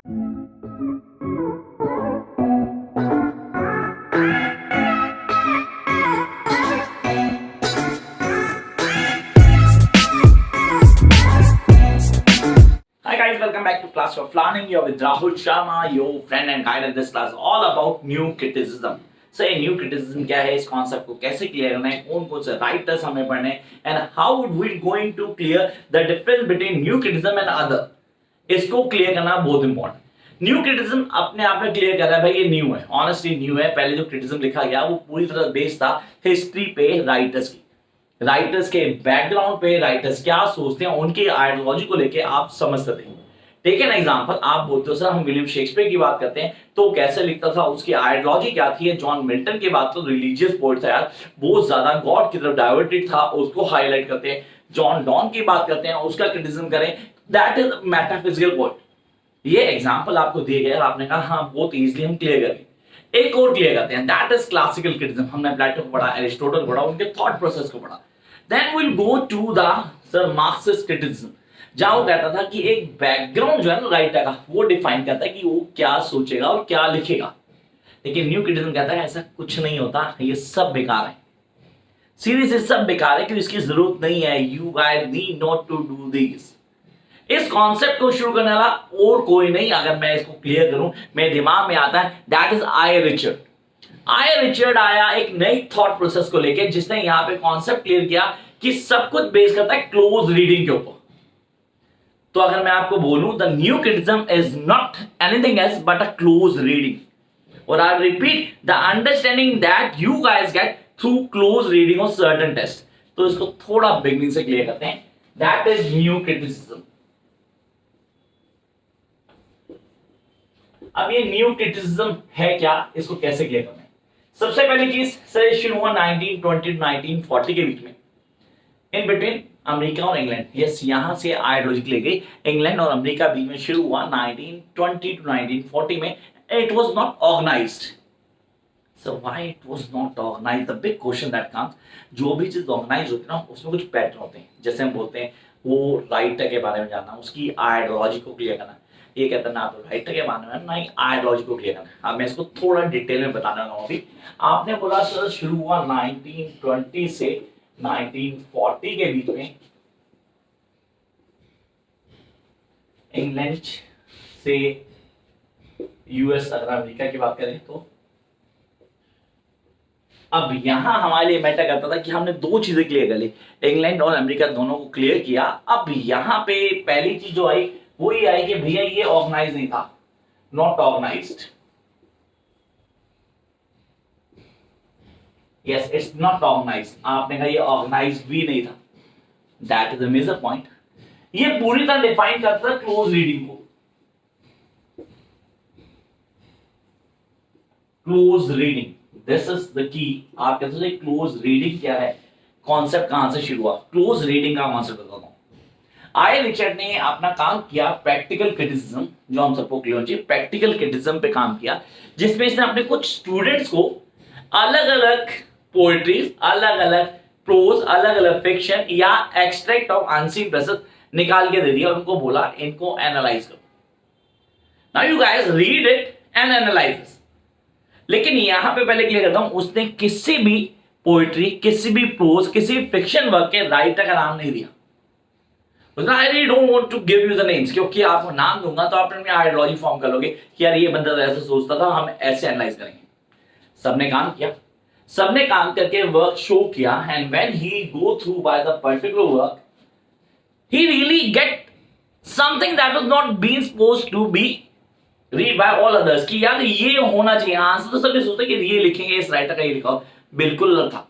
Hi guys, welcome back to Class of Learning. You're with Rahul Sharma, your friend and guide in this class, all about new criticism. So ये new criticism क्या है, इस concept को कैसे clear करना है, कौन कौन से writers हमें पढ़ने हैं, and how we going to clear the difference between new criticism and other. इसको clear करना बहुत important. न्यू क्रिटिसिज्म अपने आप में क्लियर कर रहा है भाई ये न्यू है, ऑनेस्टली न्यू है. पहले जो क्रिटिसिज्म लिखा गया वो पूरी तरह बेस्ड था हिस्ट्री पे, राइटर्स के बैकग्राउंड पे, राइटर्स क्या सोचते हैं, उनकी आइडियोलॉजी को लेके आप समझ सकते हैं. टेक एन एग्जांपल, आप बोलते हो सर हम विलियम शेक्सपियर की बात करते हैं तो कैसे लिखता था, उसकी आइडियोलॉजी क्या थी. जॉन मिल्टन की बात तो रिलीजियस पोएट था यार, बहुत ज्यादा गॉड की तरफ डाइवर्टेड था, उसको हाईलाइट करते हैं. जॉन डॉन की बात करते हैं, उसका क्रिटिसिज्म करें, दैट इज मेटाफिजिकल पोएट. ये एग्जांपल आपको दिए गए, आपने कहा हाँ बहुत इजीली हम क्लियर करेंगे. एक और क्लियर करते हैं, दैट इज क्लासिकल क्रिटिसिज्म. हमने प्लेटो को पढ़ा, एरिस्टोटल पढ़ा, उनके थॉट प्रोसेस को पढ़ा. Then will go to the sir Marxist criticism, जहां वो कहता था कि एक बैकग्राउंड जो है ना राइटर का, वो डिफाइन करता है कि वो क्या सोचेगा और क्या लिखेगा. लेकिन न्यू क्रिटिसिज्म कहता है ऐसा कुछ नहीं होता, ये सब बेकार है. सीरियसली सब बेकार है, क्योंकि इसकी जरूरत नहीं है. You guys need not to do this. इस कॉन्सेप्ट को शुरू करने वाला और कोई नहीं, अगर मैं इसको क्लियर करूं, मेरे दिमाग में आता है दैट इज आई रिचर्ड. आया एक नई थॉट प्रोसेस को लेके, जिसने यहां पे कॉन्सेप्ट क्लियर किया कि सब कुछ बेस करता है क्लोज रीडिंग के ऊपर. तो अगर मैं आपको बोलूं the new criticism is not anything else but a close reading, और I repeat the understanding that you guys get through close reading of certain text. तो इसको थोड़ा बिगनिंग से क्लियर करते हैं. That is new criticism. अब ये new criticism है क्या, इसको कैसे क्लियर करना है. सबसे पहली चीज, सर शुरू हुआ 1920 1940 के बीच में, इन बिटवीन अमेरिका और इंग्लैंड. यस, यहां से आइडियोलॉजी ले गई. इंग्लैंड और अमेरिका बीच में शुरू हुआ 1920 टू 1940 में. It was not organised. So why it was not organised, the big question that comes. जो भी चीज ऑर्गेनाइज होती है ना, उसमें कुछ पैटर्न होते हैं. जैसे हम बोलते हैं वो राइटर के बारे में जानना, उसकी आइडियोलॉजी को क्लियर करना. ये कहता है ना तो राइटर के बारे में, ना ही आइडियोलॉजी को क्लियर करना. अब मैं इसको थोड़ा डिटेल में बताने लगा हूं. अभी आपने बोला सर शुरू हुआ 1920 से 1940 के बीच में, इंग्लैंड से यूएस, अगर अमेरिका की बात करें तो. अब यहां हमारे लिए मैटर करता था कि हमने दो चीजें क्लियर कर ली, इंग्लैंड और अमेरिका दोनों को क्लियर किया. अब यहां पे पहली चीज जो आई वो ये आई कि भैया ये ऑर्गेनाइज नहीं था, not organised. Yes, it's not organised. आपने कहा ये ऑर्गेनाइज्ड भी नहीं था. That is the major point. ये पूरी तरह डिफाइन करता है क्लोज रीडिंग को. Close reading, this is the key. आप कहते हो क्लोज रीडिंग क्या है, कॉन्सेप्ट कहां से शुरू हुआ. क्लोज रीडिंग का कॉन्सेप्ट बताता हूं. आई रिचर्ड ने अपना काम किया प्रैक्टिकल क्रिटिसिज्म, जो हम सबको क्लियर होना चाहिए, प्रैक्टिकल क्रिटिसिज्म पे काम किया, जिसमें इसने अपने कुछ स्टूडेंट्स को अलग अलग पोएट्रीज, अलग अलग प्रोज, अलग अलग फिक्शन या एक्सट्रैक्ट ऑफ अनसीन पैसेज निकाल के दे दिया और उनको बोला इनको एनालाइज करो. Now you guys read it and analyse this. लेकिन यहां पे पहले क्लियर करता हूं, उसने किसी भी पोएट्री, किसी भी प्रोज, किसी भी फिक्शन वर्क के राइटर का नाम नहीं दिया. I really don't want to give you the names, क्योंकि आपको नाम दूंगा तो आप अपनी आइडियोलॉजी फॉर्म कर लोगे कि यार ये बंदा ऐसे सोचता था, हम ऐसे एनालाइज करेंगे. सबने काम किया, सबने काम करके वर्क शो किया, and when he go through by the particular work, he really get something that was not being supposed to be read by all others, कि यार ये होना चाहिए. आंसर तो सभी सोचते कि ये लिखेंगे, इस राइटर का ये लिखा हो. बिल्कुल अलग था.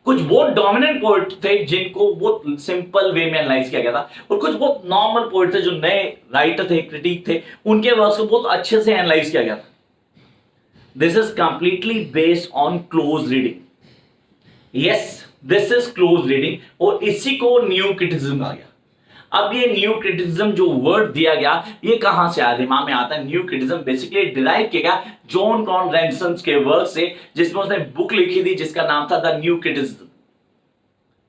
कुछ बहुत डोमिनेंट पोएट थे जिनको बहुत सिंपल वे में एनालाइज किया गया था, और कुछ बहुत नॉर्मल पोएट थे जो नए राइटर थे, क्रिटिक थे, उनके वर्क्स को बहुत अच्छे से एनालाइज किया गया था. This is completely based on close reading. Yes, this is close reading, और इसी को न्यू क्रिटिसिज्म कहा गया. अब ये न्यू क्रिटिसिज्म जो वर्ड दिया गया, ये कहां से आया, दिमाग में आता है. न्यू क्रिटिसिज्म बेसिकली डिराइव किया गया जॉन कॉन रैंसम के वर्क से, जिसमें उसने बुक लिखी थी जिसका नाम था the new criticism.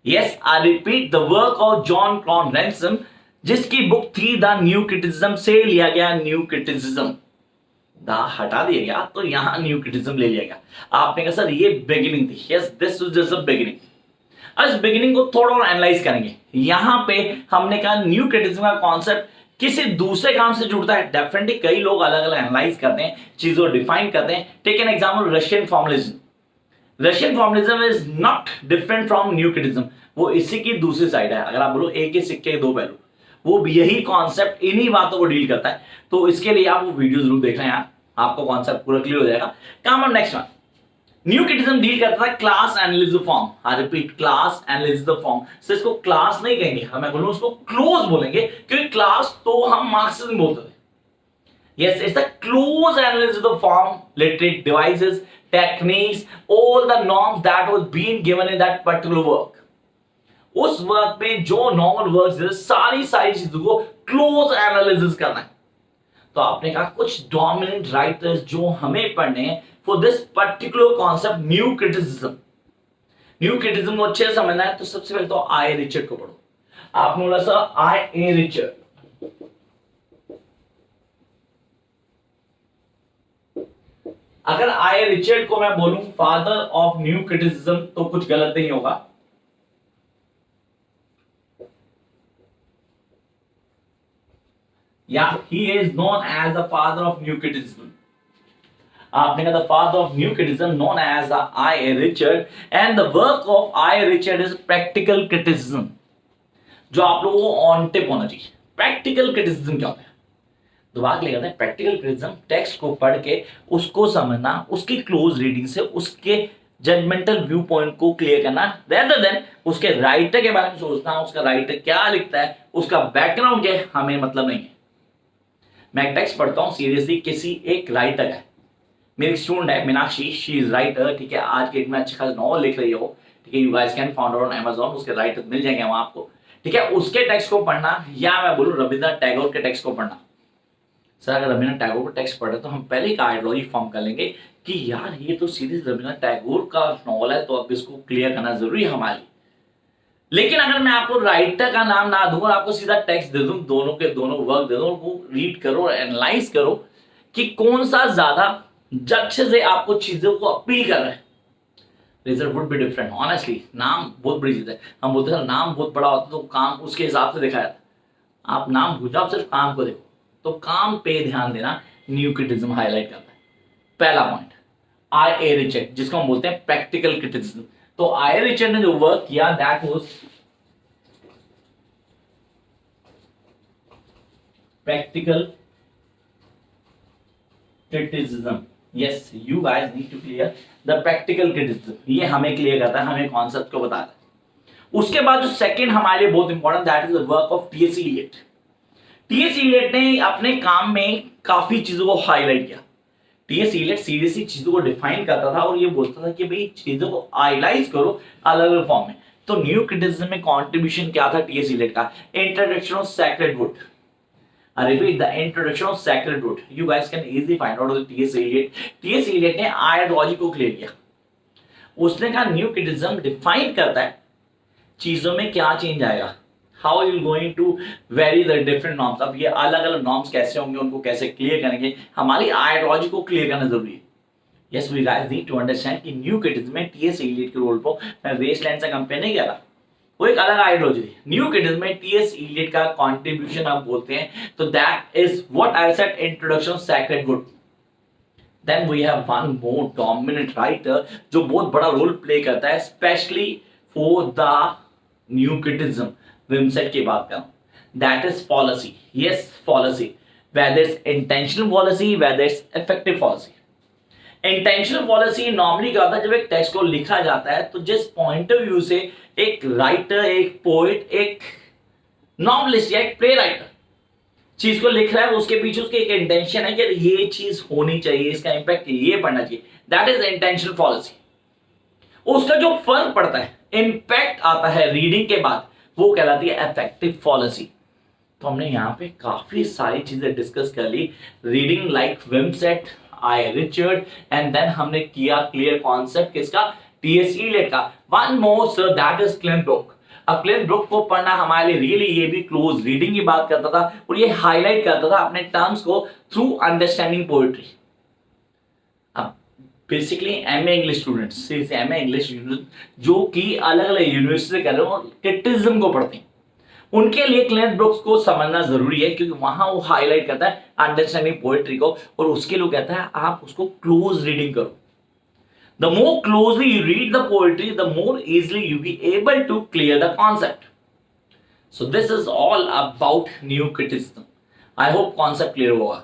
Yes, I repeat, the work of John Crowe Ransom जिसकी बुक थी द न्यू क्रिटिसिज्म से लिया गया न्यू क्रिटिसिज्म, द हटा दिया गया तो यहां न्यू क्रिटिसिज्म ले लिया गया। आपने कहा सर ये बिगिनिंग थी, yes this was just a beginning. इस बिगिनिंग को थोड़ा और एनालाइज करेंगे। यहां पे हमने कहा न्यू क्रिटिसिज्म का कॉन्सेप्ट किसी दूसरे काम से जुड़ता है, डेफिनेटली कई लोग अलग अलग एनालाइज करते हैं, चीजों डिफाइन करते हैं। Take an example Russian formalism. Russian formalism is not different from new criticism, वो इसी की दूसरी साइड है। अगर आप बोलो एक ही सिक्के के दो पहलू, वो भी यही कॉन्सेप्ट इन्हीं बातों को डील करता है। तो इसके लिए आप वो वीडियो जरूर देख रहे हैं यार, आपको कॉन्सेप्ट पूरा क्लियर हो जाएगा। Come on next one. New criticism deal करता है class analysis form. I repeat, class analysis form. सो इसको क्लास नहीं कहेंगे, हमें बोलूं उसको क्लोज बोलेंगे, क्योंकि क्लास तो हम मार्क्सिज्म बोलते थे। Yes, it's the close analysis of the form, literary devices, techniques, all the norms that was being given in that particular work. उस वर्क में जो नॉर्मल वर्क्स सारी चीजों को क्लोज एनालिसिस करना है। तो आपने कहा कुछ डोमिनेंट राइटर्स जो हमें पढ़ने हैं for this particular concept new criticism. New criticism को अच्छे से समझना है तो सबसे पहले तो आई रिचर्ड को पढ़ो। आपने बोला सर आई ए रिचर्ड, अगर आई रिचर्ड को मैं बोलूं फादर ऑफ न्यू क्रिटिसिज्म तो कुछ गलत नहीं होगा। या he is known as the father of new criticism. आपने कहा the father of new criticism known as the I Richard, and the work of I Richard is practical criticism. जो आप लोगों को ऑन टिप होना चाहिए, प्रैक्टिकल क्रिटिसिज्म क्या होता है? दोबारा क्लियर करते हैं। प्रैक्टिकल क्रिटिसिज्म टेक्स्ट को पढ़ के उसको समझना, उसकी क्लोज रीडिंग से उसके जजमेंटल व्यू पॉइंट को क्लियर करना, रेदर देन उसके राइटर के बारे में सोचना, उसका राइटर क्या लिखता है, उसका बैकग्राउंड क्या है, हमें मतलब नहीं है। मैं एक टेक्स्ट पढ़ता हूं सीरियसली किसी एक राइटर है, मेरी स्टूडेंट है मीनाक्षी, शी इज राइटर, ठीक है, आज के डेट में अच्छा खासा नॉवल लिख रही हो, ठीक है, you guys can found on Amazon, उसके राइटर मिल जाएंगे वहां आपको, ठीक है, उसके टेक्स्ट को पढ़ना, या मैं बोलूं रविंद्रनाथ टैगोर के टेक्स्ट को पढ़ना। सर अगर रविंद्रनाथ टैगोर को टेक्स्ट पढ़े तो हम पहले एक आइडियोलॉजी फॉर्म कर लेंगे कि यार ये तो सीरीज रविंद्रनाथ टैगोर का नॉवल है, तो अब इसको क्लियर करना जरूरी है हमारे लिए। लेकिन अगर मैं आपको राइटर का नाम ना दूं और आपको सीधा टेक्स्ट दे दूं, दोनों के दोनों वर्क दे दूं, वो रीड करो, एनालाइज करो कि कौन सा ज्यादा जक्ष से आपको चीजों को अपील कर रहा है, result would be different. Honestly नाम बहुत बड़ी चीज है। हम बोलते हैं नाम बहुत बड़ा होता है तो काम उसके हिसाब से दिखाया जाता है। आप नाम भूल जाओ, सिर्फ काम को देखो, तो काम पे ध्यान देना न्यू क्रिटिसिज्म हाईलाइट करता है। पहला पॉइंट आई ए रिचर्ड, जिसको हम बोलते हैं प्रैक्टिकल क्रिटिसिज्म। तो आई ए रिचर्ड ने जो वर्क किया that was practical criticism. Yes, you guys need to clear the practical criticism. ये हमें क्लियर करता है, हमें कॉन्सेप्ट को बताता है। उसके बाद जो सेकंड हमारे लिए बहुत important that is the work of T S. Eliot. T S. Eliot ने अपने काम में काफी चीजों को हाईलाइट किया। टी.एस. इलियट सीरियसली चीजों को डिफाइन करता था और ये बोलता था कि भाई चीजों को आइलाइज करो अलग अलग फॉर्म में। तो न्यू क्रिटिसिज्म में कंट्रीब्यूशन क्या था टी.एस. इलियट का? Introduction of sacred would. I repeat, the introduction of sacred wood. You guys can easily find out the T.S. Eliot. T.S. Eliot ने आइडियोलॉजी को क्लियर किया। उसने कहा न्यू क्रिटिसिज्म डिफाइन करता है चीजों में क्या चेंज आएगा, how you going to vary the different norms. अब ये अलग अलग नॉर्म्स कैसे होंगे, उनको कैसे क्लियर करेंगे, हमारी आइडियोलॉजी को क्लियर करना जरूरी है। Yes, we guys need to understand कि न्यू क्रिटिसिज्म में टी.एस. एलियट के रोल को मैं वेस्टलैंड से कंपेयर नहीं कर रहा, वो एक अलग आइडियोलॉजी थी। न्यू क्रिटिसिज्म में टी.एस. इलियट का कंट्रीब्यूशन आप बोलते हैं तो that is what I said, introduction of sacred wood. Then we have one more dominant writer जो बहुत बड़ा रोल प्ले करता है specially for the new criticism. Wimsatt की बात करूं, that is policy. Yes, policy, whether it's intentional policy, whether it's effective policy. Intentional policy normally क्या होता है, जब एक टेक्स्ट को लिखा जाता है तो जिस पॉइंट ऑफ व्यू से एक राइटर, एक पोएट, एक नॉवलिस्ट या एक प्ले राइटर चीज को लिख रहा है, उसके पीछे उसकी एक इंटेंशन है कि ये चीज होनी चाहिए, इसका इंपैक्ट ये पड़ना चाहिए, दैट इज इंटेंशनल पॉलिसी। उसका जो फर्क पड़ता है, इंपैक्ट आता है रीडिंग के बाद, वो कहलाती है इफेक्टिव पॉलिसी। तो हमने यहाँ पे काफी सारी चीजें डिस्कस कर ली, reading like Wimsatt, I Richard, and then हमने किया क्लियर कॉन्सेप्ट किसका, टी.एस. इलियट का। One more sir, that is Cleanth Brook. अब क्लिंट ब्रूक को पढ़ना हमारे लिए रियली ये भी क्लोज रीडिंग की बात करता था और ये हाईलाइट करता था अपने टर्म्स को थ्रू अंडरस्टैंडिंग पोएट्री। अब basically MA English students, MA English जो कि अलग अलग यूनिवर्सिटी से कर रहे हो क्रिटिसिज्म को पढ़ते हैं, उनके लिए क्लिंट ब्रूक्स को समझना जरूरी है, क्योंकि वहां वो हाईलाइट करता है अंडरस्टैंडिंग पोएट्री को, और उसके लिए कहता है आप उसको क्लोज रीडिंग करो। The more closely you read the poetry, the more easily you be able to clear the concept. So this is all about new criticism. I hope concept clear होगा।